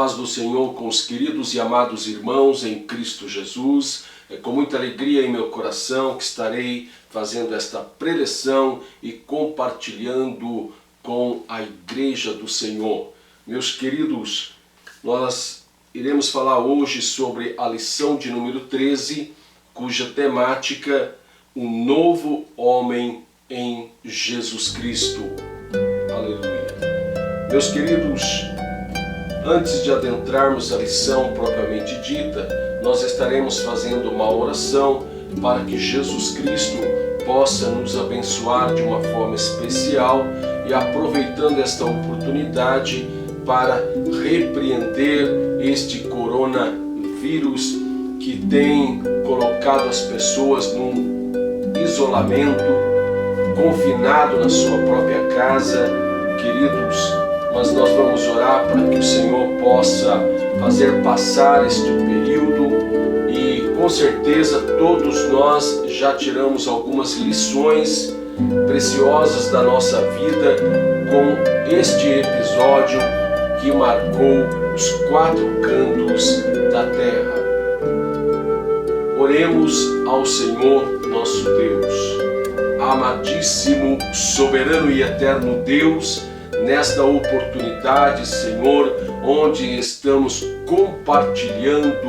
paz do Senhor com os queridos e amados irmãos em Cristo Jesus. É com muita alegria em meu coração que estarei fazendo esta preleção e compartilhando com a Igreja do Senhor. Meus queridos, nós iremos falar hoje sobre a lição de número 13, cuja temática, um novo homem em Jesus Cristo. Aleluia. Meus queridos, antes de adentrarmos a lição propriamente dita, nós estaremos fazendo uma oração para que Jesus Cristo possa nos abençoar de uma forma especial e aproveitando esta oportunidade para repreender este coronavírus que tem colocado as pessoas num isolamento, confinado na sua própria casa, queridos. Mas nós vamos orar para que o Senhor possa fazer passar este período e com certeza todos nós já tiramos algumas lições preciosas da nossa vida com este episódio que marcou os 4 cantos da terra. Oremos ao Senhor nosso Deus. Amadíssimo, soberano e eterno Deus, nesta oportunidade, Senhor, onde estamos compartilhando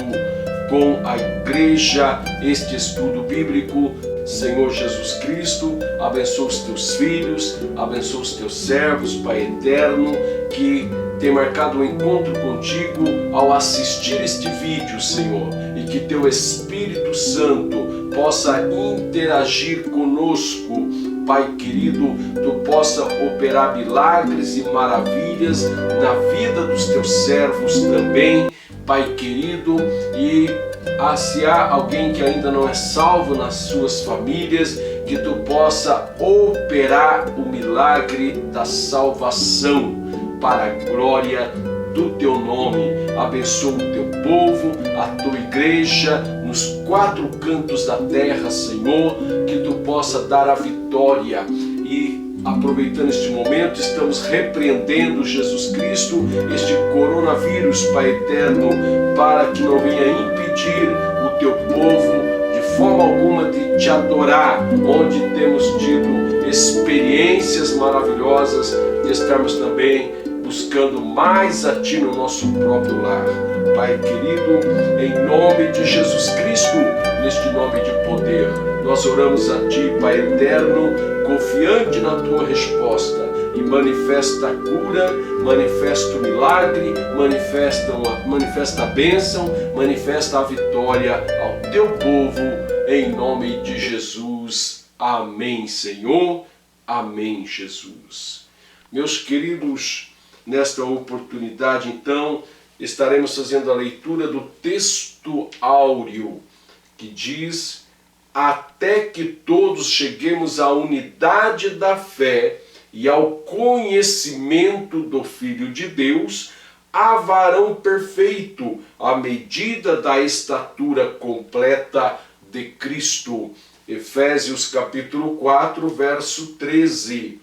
com a igreja este estudo bíblico, Senhor Jesus Cristo, abençoa os teus filhos, abençoa os teus servos, Pai eterno, que tem marcado um encontro contigo ao assistir este vídeo, Senhor, e que teu Espírito Santo possa interagir conosco, Pai querido, tu possa operar milagres e maravilhas na vida dos teus servos também, Pai querido, e se há alguém que ainda não é salvo nas suas famílias, que tu possa operar o milagre da salvação para a glória do teu nome. Abençoa o teu povo, a tua igreja, nos 4 cantos da terra, Senhor, que tu possa dar a vitória. E aproveitando este momento, estamos repreendendo, Jesus Cristo, este coronavírus, Pai eterno, para que não venha impedir o teu povo de forma alguma de te adorar, onde temos tido experiências maravilhosas e estarmos também buscando mais a Ti no nosso próprio lar. Pai querido, em nome de Jesus Cristo, neste nome de poder, nós oramos a Ti, Pai eterno, confiante na Tua resposta, e manifesta a cura, manifesta o milagre, manifesta a bênção, manifesta a vitória ao Teu povo, em nome de Jesus. Amém, Senhor. Amém, Jesus. Meus queridos, nesta oportunidade, então, estaremos fazendo a leitura do texto áureo, que diz: até que todos cheguemos à unidade da fé e ao conhecimento do Filho de Deus, a varão perfeito, à medida da estatura completa de Cristo. Efésios capítulo 4, verso 13.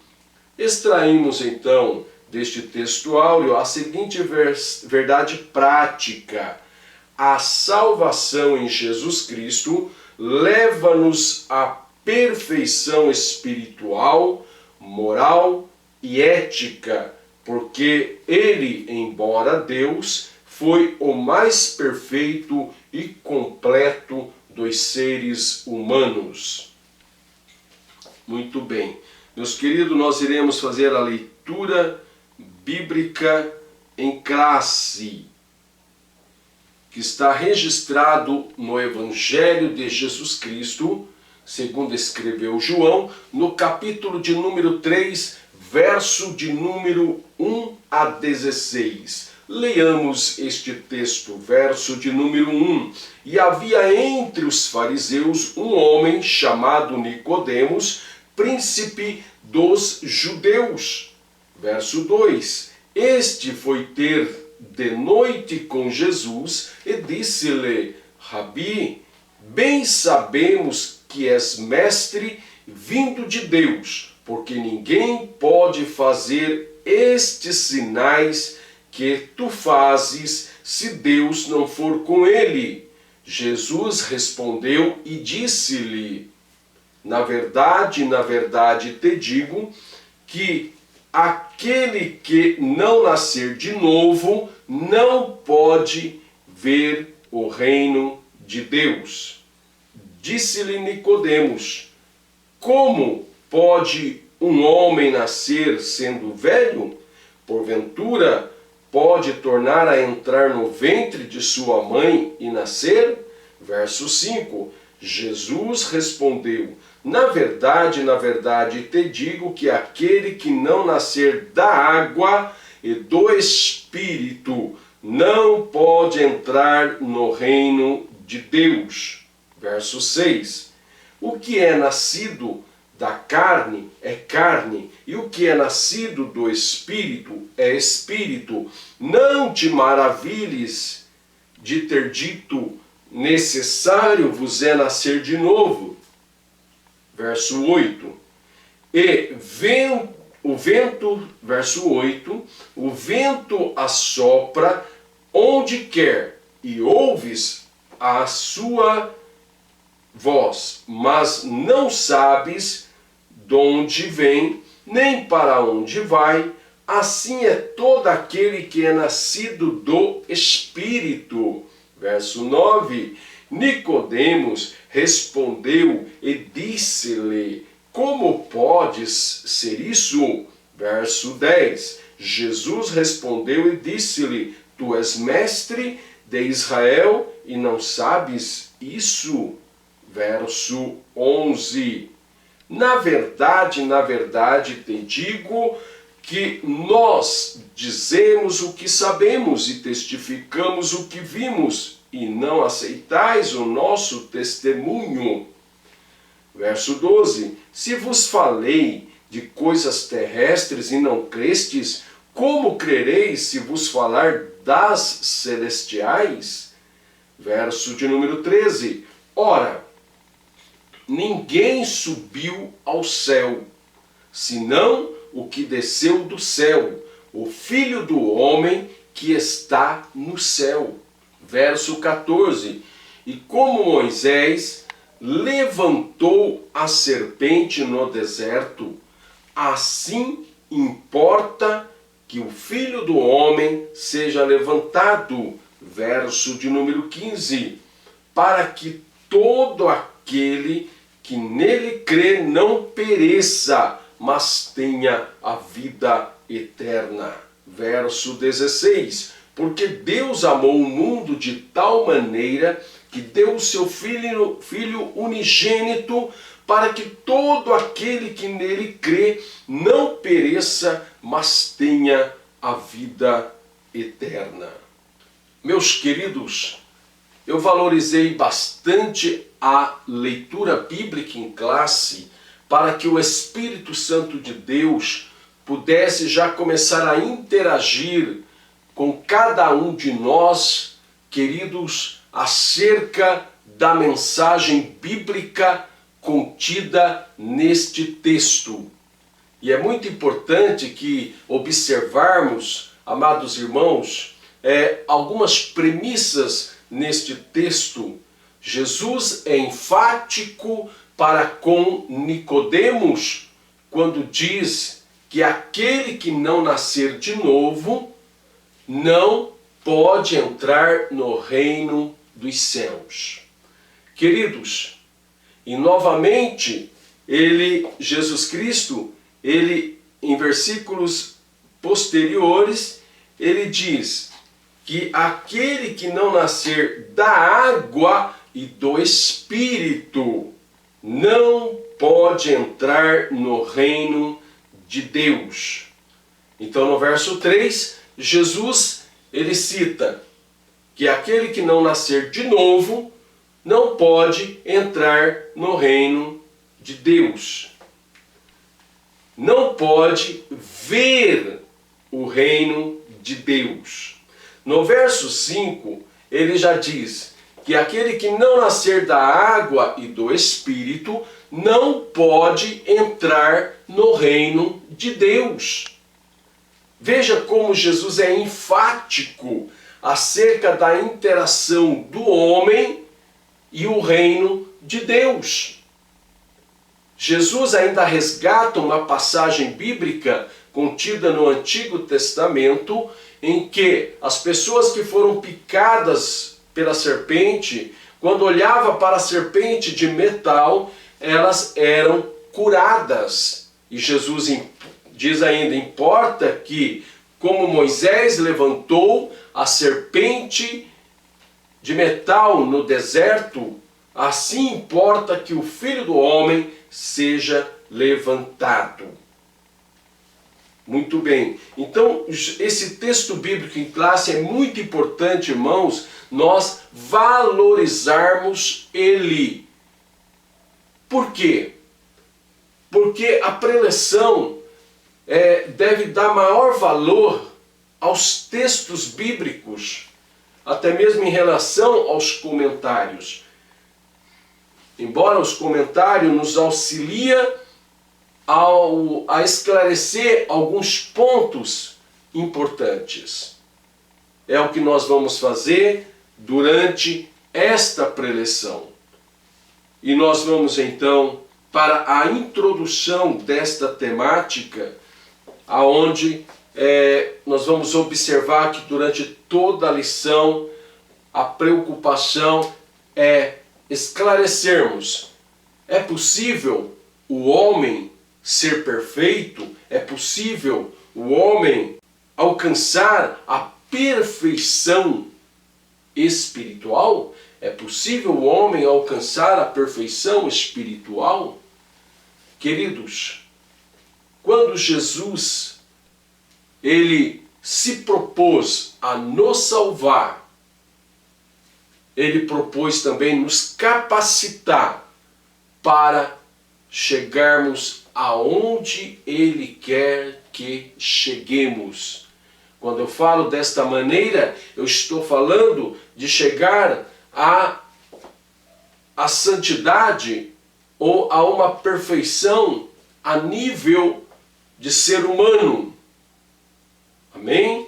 Extraímos então deste texto áureo a seguinte verdade prática: a salvação em Jesus Cristo leva-nos à perfeição espiritual, moral e ética, porque ele, embora Deus, foi o mais perfeito e completo dos seres humanos. Muito bem. Meus queridos, nós iremos fazer a leitura bíblica em classe, que está registrado no Evangelho de Jesus Cristo, segundo escreveu João, no capítulo de número 3, verso de número 1 a 16. Leamos este texto, verso de número 1. E havia entre os fariseus um homem chamado Nicodemos, príncipe dos judeus. Verso 2. Este foi ter de noite com Jesus e disse-lhe: Rabi, bem sabemos que és mestre vindo de Deus, porque ninguém pode fazer estes sinais que tu fazes se Deus não for com ele? Jesus respondeu e disse-lhe: na verdade, te digo que aquele que não nascer de novo não pode ver o reino de Deus. Disse-lhe Nicodemos: como pode um homem nascer sendo velho? Porventura pode tornar a entrar no ventre de sua mãe e nascer? Verso 5. Jesus respondeu: na verdade, te digo que aquele que não nascer da água e do Espírito não pode entrar no reino de Deus. Verso 6. O que é nascido da carne é carne, e o que é nascido do Espírito é Espírito. Não te maravilhes de ter dito: necessário vos é nascer de novo. Verso 8. Verso 8, o vento assopra onde quer e ouves a sua voz, mas não sabes de onde vem, nem para onde vai. Assim é todo aquele que é nascido do Espírito. Verso 9. Nicodemos respondeu e disse-lhe: como podes ser isso? Verso 10. Jesus respondeu e disse-lhe: tu és mestre de Israel e não sabes isso? Verso 11. Na verdade, te digo que nós dizemos o que sabemos e testificamos o que vimos, e não aceitais o nosso testemunho. Verso 12. Se vos falei de coisas terrestres e não crestes, como crereis se vos falar das celestiais? Verso de número 13. Ora, ninguém subiu ao céu, senão o que desceu do céu, o Filho do homem que está no céu. Verso 14. E como Moisés levantou a serpente no deserto, assim importa que o Filho do homem seja levantado. Verso de número 15. Para que todo aquele que nele crê não pereça, mas tenha a vida eterna. Verso 16. Porque Deus amou o mundo de tal maneira que deu o seu Filho unigênito, para que todo aquele que nele crê não pereça, mas tenha a vida eterna. Meus queridos, eu valorizei bastante a leitura bíblica em classe para que o Espírito Santo de Deus pudesse já começar a interagir com cada um de nós, queridos, acerca da mensagem bíblica contida neste texto. E é muito importante que observarmos, amados irmãos, algumas premissas neste texto. Jesus é enfático para com Nicodemos quando diz que aquele que não nascer de novo não pode entrar no reino dos céus. Queridos, e novamente, Jesus Cristo, em versículos posteriores, ele diz que aquele que não nascer da água e do Espírito não pode entrar no reino de Deus. Então, no verso 3, Jesus, ele cita que aquele que não nascer de novo não pode entrar no reino de Deus. Não pode ver o reino de Deus. No verso 5, ele já diz que aquele que não nascer da água e do Espírito não pode entrar no reino de Deus. Veja como Jesus é enfático acerca da interação do homem e o reino de Deus. Jesus ainda resgata uma passagem bíblica contida no Antigo Testamento, em que as pessoas que foram picadas pela serpente, quando olhava para a serpente de metal, elas eram curadas. E Jesus diz ainda, importa que, como Moisés levantou a serpente de metal no deserto, assim importa que o Filho do Homem seja levantado. Muito bem. Então, esse texto bíblico em classe é muito importante, irmãos, nós valorizarmos ele. Por quê? Porque a preleção deve dar maior valor aos textos bíblicos, até mesmo em relação aos comentários. Embora os comentários nos auxiliem a esclarecer alguns pontos importantes. É o que nós vamos fazer durante esta preleção. E nós vamos então para a introdução desta temática, aonde nós vamos observar que durante toda a lição a preocupação é esclarecermos: é possível o homem ser perfeito? É possível o homem alcançar a perfeição espiritual? É possível o homem alcançar a perfeição espiritual? Queridos, quando Jesus ele se propôs a nos salvar, ele propôs também nos capacitar para chegarmos aonde ele quer que cheguemos. Quando eu falo desta maneira, eu estou falando de chegar à santidade ou a uma perfeição a nível de ser humano. Amém?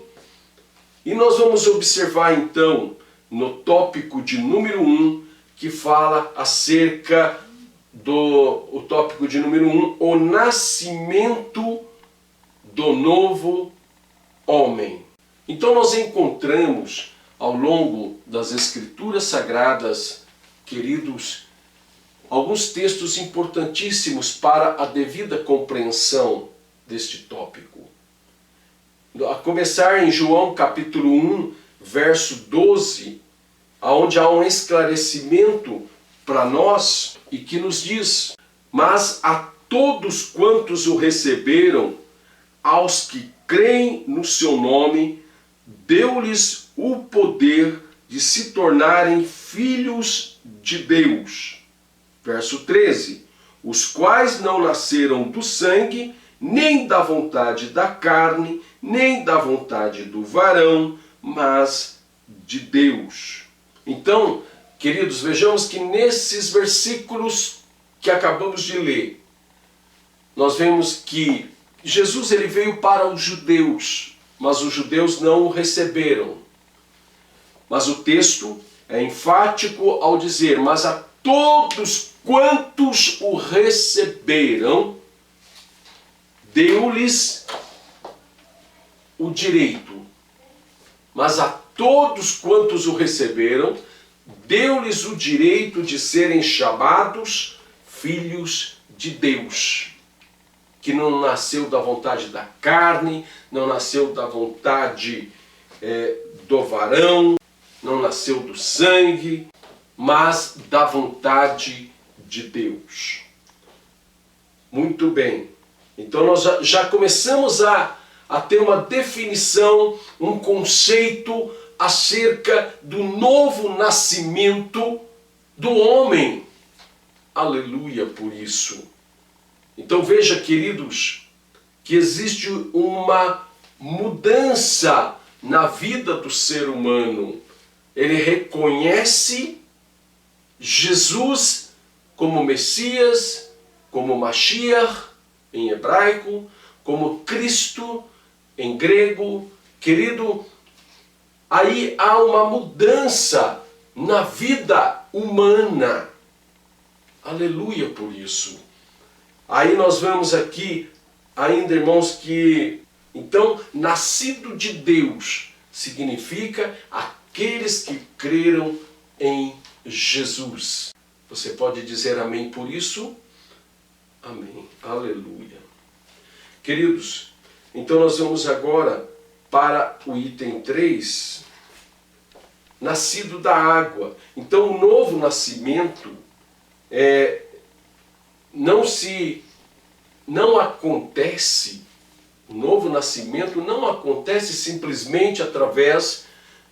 E nós vamos observar então no tópico de número 1, que fala acerca o tópico de número 1, o nascimento do novo homem. Então nós encontramos ao longo das Escrituras Sagradas, queridos, alguns textos importantíssimos para a devida compreensão deste tópico. A começar em João capítulo 1, verso 12, onde há um esclarecimento para nós e que nos diz: mas a todos quantos o receberam, aos que creem no seu nome, deu-lhes o poder de se tornarem filhos de Deus. Verso 13: os quais não nasceram do sangue, nem da vontade da carne, nem da vontade do varão, mas de Deus. Então, queridos, vejamos que nesses versículos que acabamos de ler, nós vemos que Jesus ele veio para os judeus, mas os judeus não o receberam. Mas o texto é enfático ao dizer: mas a todos quantos o receberam, deu-lhes o direito. Mas a todos quantos o receberam, deu-lhes o direito de serem chamados filhos de Deus. Que não nasceu da vontade da carne, não nasceu da vontade do varão, não nasceu do sangue, mas da vontade de Deus. Muito bem. Então nós já começamos a ter uma definição, um conceito acerca do novo nascimento do homem. Aleluia por isso. Então veja, queridos, que existe uma mudança na vida do ser humano. Ele reconhece Jesus como Messias, como Mashiach em hebraico, como Cristo, em grego. Querido, aí há uma mudança na vida humana. Aleluia por isso. Aí nós vemos aqui ainda, irmãos, que então nascido de Deus significa aqueles que creram em Jesus. Você pode dizer amém por isso? Amém. Aleluia. Queridos, então nós vamos agora para o item 3, nascido da água. Então o novo nascimento não acontece, o novo nascimento não acontece simplesmente através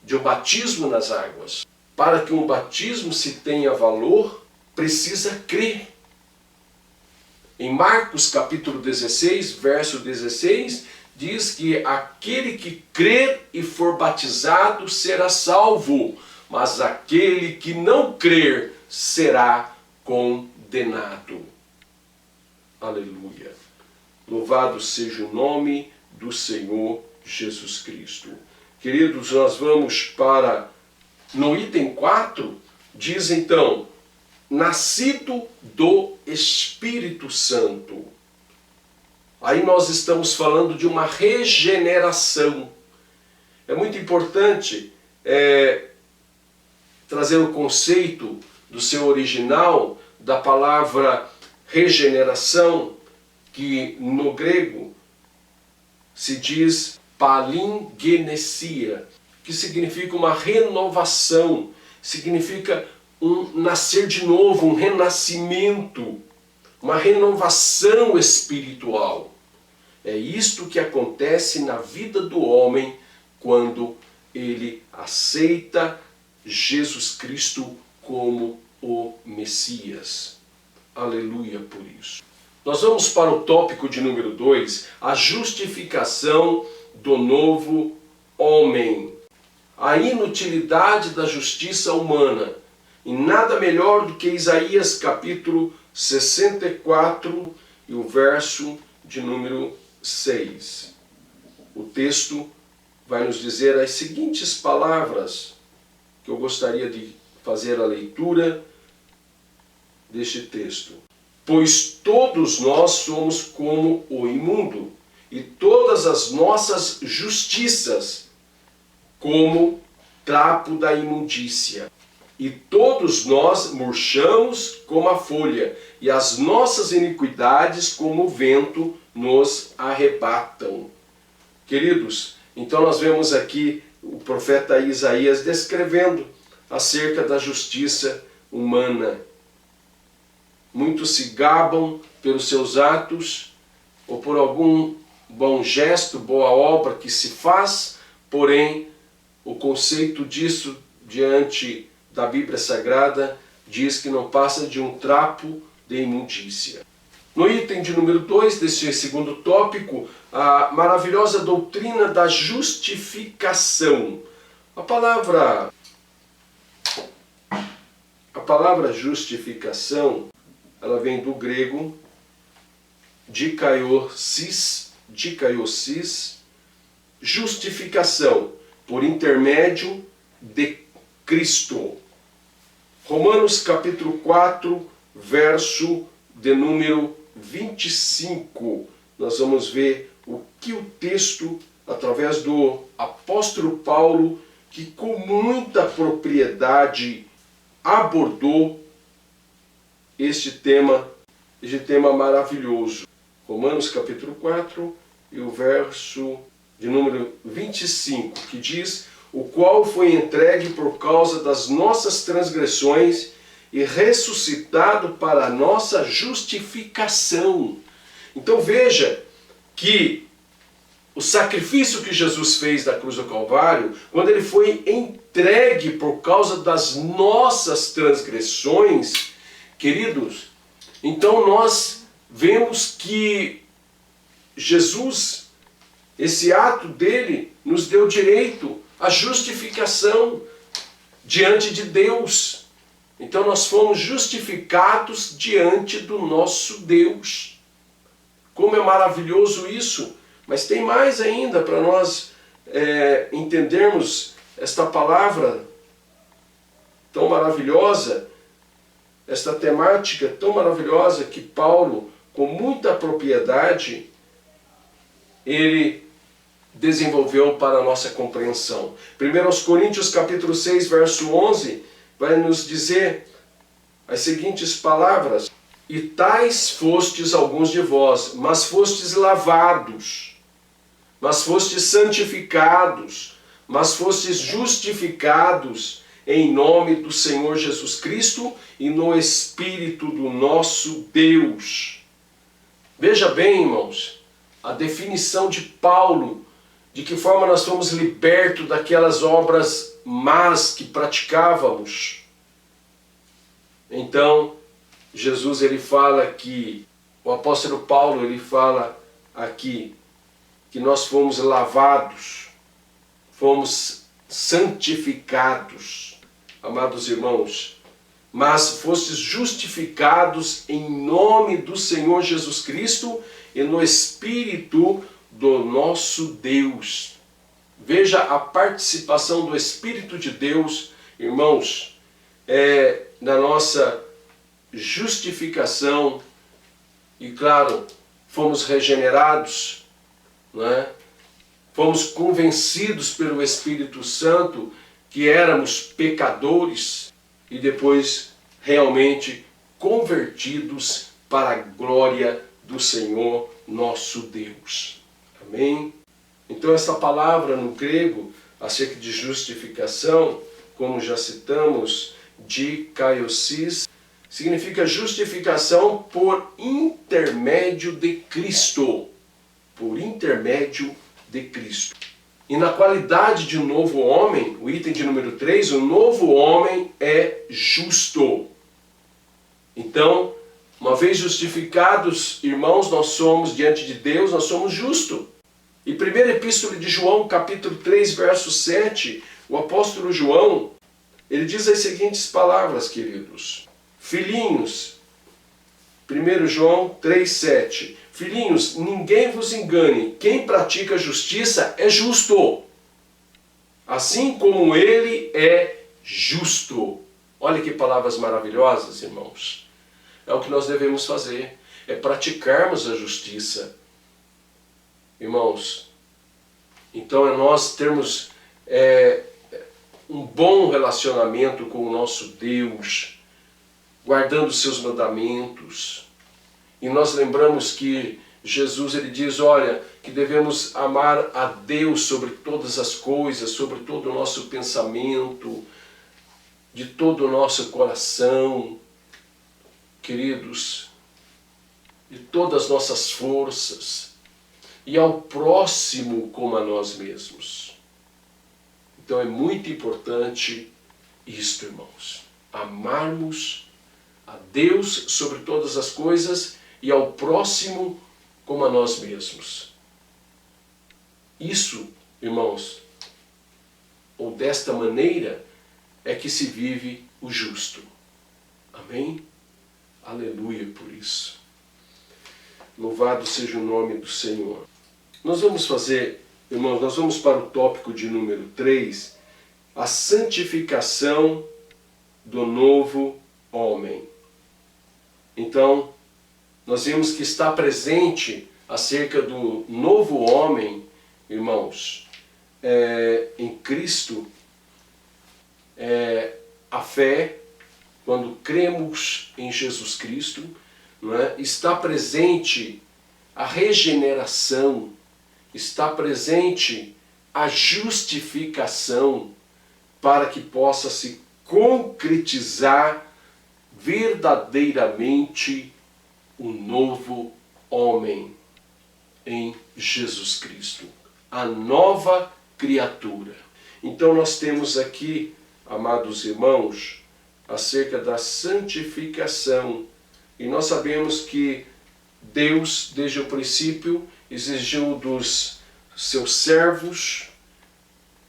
de um batismo nas águas. Para que um batismo se tenha valor, precisa crer. Em Marcos capítulo 16, verso 16, diz que aquele que crer e for batizado será salvo, mas aquele que não crer será condenado. Aleluia. Louvado seja o nome do Senhor Jesus Cristo. Queridos, nós vamos para, no item 4, diz então, nascido do Espírito Santo. Aí nós estamos falando de uma regeneração. É muito importante trazer o conceito do seu original, da palavra regeneração, que no grego se diz palingenesia, que significa uma renovação, significa um nascer de novo, um renascimento, uma renovação espiritual. É isto que acontece na vida do homem quando ele aceita Jesus Cristo como o Messias. Aleluia por isso. Nós vamos para o tópico de número 2, a justificação do novo homem. A inutilidade da justiça humana. E nada melhor do que Isaías capítulo 64 e o verso de número 6. O texto vai nos dizer as seguintes palavras, que eu gostaria de fazer a leitura deste texto. Pois todos nós somos como o imundo, e todas as nossas justiças como trapo da imundícia. E todos nós murchamos como a folha, e as nossas iniquidades como o vento nos arrebatam. Queridos, então nós vemos aqui o profeta Isaías descrevendo acerca da justiça humana. Muitos se gabam pelos seus atos, ou por algum bom gesto, boa obra que se faz, porém, o conceito disso diante da Bíblia Sagrada diz que não passa de um trapo de imundícia. No item de número 2 desse segundo tópico, a maravilhosa doutrina da justificação. A palavra justificação, ela vem do grego dikaiosis, justificação, por intermédio de Cristo. Romanos capítulo 4, verso de número 25. Nós vamos ver o que o texto, através do apóstolo Paulo, que com muita propriedade abordou este tema maravilhoso. Romanos capítulo 4 e o verso de número 25, que diz: o qual foi entregue por causa das nossas transgressões e ressuscitado para a nossa justificação. Então veja que o sacrifício que Jesus fez na cruz do Calvário, quando ele foi entregue por causa das nossas transgressões, queridos, então nós vemos que Jesus, esse ato dele, nos deu direito à justificação diante de Deus. Então nós fomos justificados diante do nosso Deus. Como é maravilhoso isso! Mas tem mais ainda para nós entendermos esta palavra tão maravilhosa, esta temática tão maravilhosa que Paulo, com muita propriedade, ele desenvolveu para a nossa compreensão. 1 Coríntios capítulo 6, verso 11, vai nos dizer as seguintes palavras: e tais fostes alguns de vós, mas fostes lavados, mas fostes santificados, mas fostes justificados em nome do Senhor Jesus Cristo e no Espírito do nosso Deus. Veja bem, irmãos, a definição de Paulo, de que forma nós fomos libertos daquelas obras más que praticávamos. Então, Jesus ele fala que, o apóstolo Paulo ele fala aqui, que nós fomos lavados, fomos santificados, amados irmãos, mas fostes justificados em nome do Senhor Jesus Cristo e no Espírito do nosso Deus. Veja a participação do Espírito de Deus, irmãos, na nossa justificação. E claro, fomos regenerados, não é? Fomos convencidos pelo Espírito Santo que éramos pecadores e depois realmente convertidos para a glória do Senhor nosso Deus. Amém? Então essa palavra no grego acerca de justificação, como já citamos, dikaiosis, significa justificação por intermédio de Cristo. Por intermédio de Cristo. E na qualidade de novo homem, o item de número 3, o novo homem é justo. Então, uma vez justificados, irmãos, nós somos diante de Deus, nós somos justos. E 1ª Epístola de João, capítulo 3, verso 7, o apóstolo João, ele diz as seguintes palavras, queridos. Filhinhos, 1 João 3, 7. Filhinhos, ninguém vos engane, quem pratica justiça é justo, assim como ele é justo. Olha que palavras maravilhosas, irmãos. É o que nós devemos fazer, é praticarmos a justiça. Irmãos, então é nós termos um bom relacionamento com o nosso Deus, guardando os seus mandamentos. E nós lembramos que Jesus ele diz, olha, que devemos amar a Deus sobre todas as coisas, sobre todo o nosso pensamento, de todo o nosso coração, queridos, de todas as nossas forças, e ao próximo como a nós mesmos. Então é muito importante isto, irmãos, amarmos a Deus sobre todas as coisas e ao próximo como a nós mesmos. Isso, irmãos, ou desta maneira, é que se vive o justo. Amém? Aleluia por isso. Louvado seja o nome do Senhor. Nós vamos fazer, irmãos, nós vamos para o tópico de número 3, a santificação do novo homem. Então, nós vimos que está presente acerca do novo homem, irmãos, em Cristo, a fé, quando cremos em Jesus Cristo, não é? Está presente a regeneração, está presente a justificação, para que possa se concretizar verdadeiramente o novo homem em Jesus Cristo, a nova criatura. Então nós temos aqui, amados irmãos, acerca da santificação. E nós sabemos que Deus, desde o princípio, exigiu dos seus servos,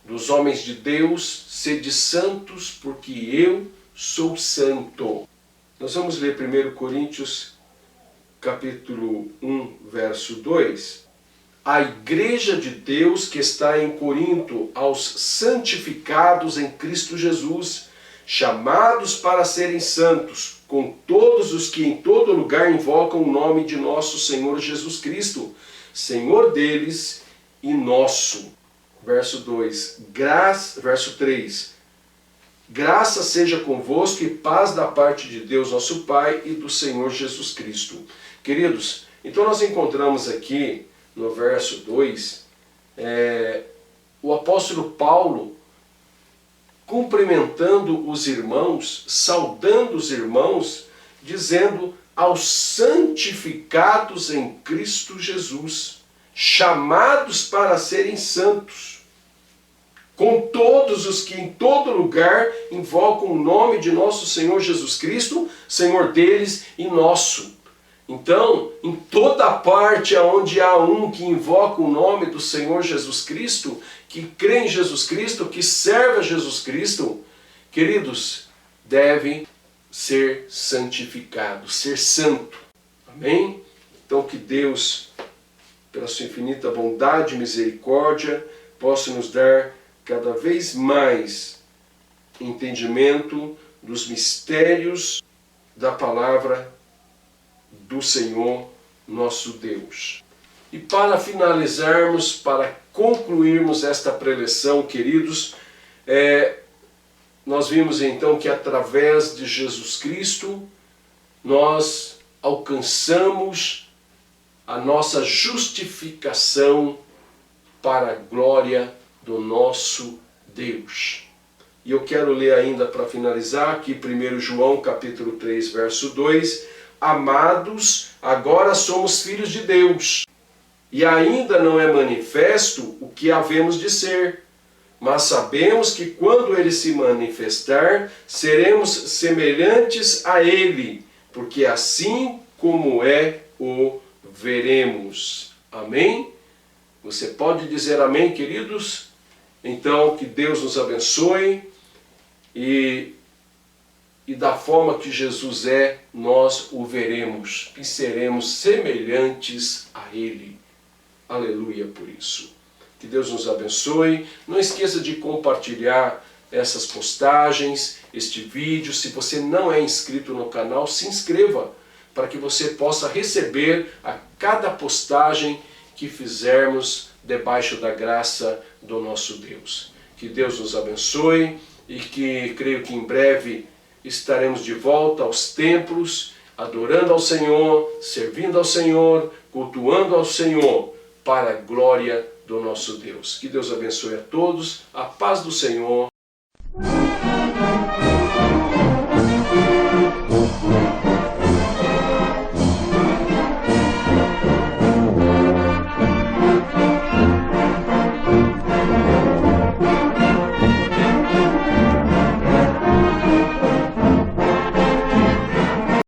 dos homens de Deus, sede santos, porque eu sou santo. Nós vamos ler 1 Coríntios, capítulo 1, verso 2. à igreja de Deus que está em Corinto, aos santificados em Cristo Jesus, chamados para serem santos, com todos os que em todo lugar invocam o nome de nosso Senhor Jesus Cristo, Senhor deles e nosso. Verso 2. Verso 3. Graça seja convosco e paz da parte de Deus nosso Pai e do Senhor Jesus Cristo. Queridos, então nós encontramos aqui no verso 2, o apóstolo Paulo cumprimentando os irmãos, saudando os irmãos, dizendo aos santificados em Cristo Jesus, chamados para serem santos, com todos os que em todo lugar invocam o nome de nosso Senhor Jesus Cristo, Senhor deles e nosso. Então, em toda parte onde há um que invoca o nome do Senhor Jesus Cristo, que crê em Jesus Cristo, que serve a Jesus Cristo, queridos, deve ser santificado, ser santo. Amém? Então que Deus, pela sua infinita bondade e misericórdia, possa nos dar cada vez mais entendimento dos mistérios da palavra do Senhor nosso Deus. E para finalizarmos, para concluirmos esta preleção, queridos, nós vimos então que através de Jesus Cristo nós alcançamos a nossa justificação para a glória do nosso Deus. E eu quero ler ainda para finalizar aqui 1 João capítulo 3, verso 2. Amados, agora somos filhos de Deus, e ainda não é manifesto o que havemos de ser, mas sabemos que quando ele se manifestar, seremos semelhantes a ele, porque assim como é, o veremos. Amém? Você pode dizer amém, queridos? Então, que Deus nos abençoe e da forma que Jesus é, nós o veremos e seremos semelhantes a Ele. Aleluia por isso. Que Deus nos abençoe. Não esqueça de compartilhar essas postagens, este vídeo. Se você não é inscrito no canal, se inscreva para que você possa receber a cada postagem que fizermos debaixo da graça do nosso Deus. Que Deus nos abençoe e que creio que em breve estaremos de volta aos templos, adorando ao Senhor, servindo ao Senhor, cultuando ao Senhor, para a glória do nosso Deus. Que Deus abençoe a todos, a paz do Senhor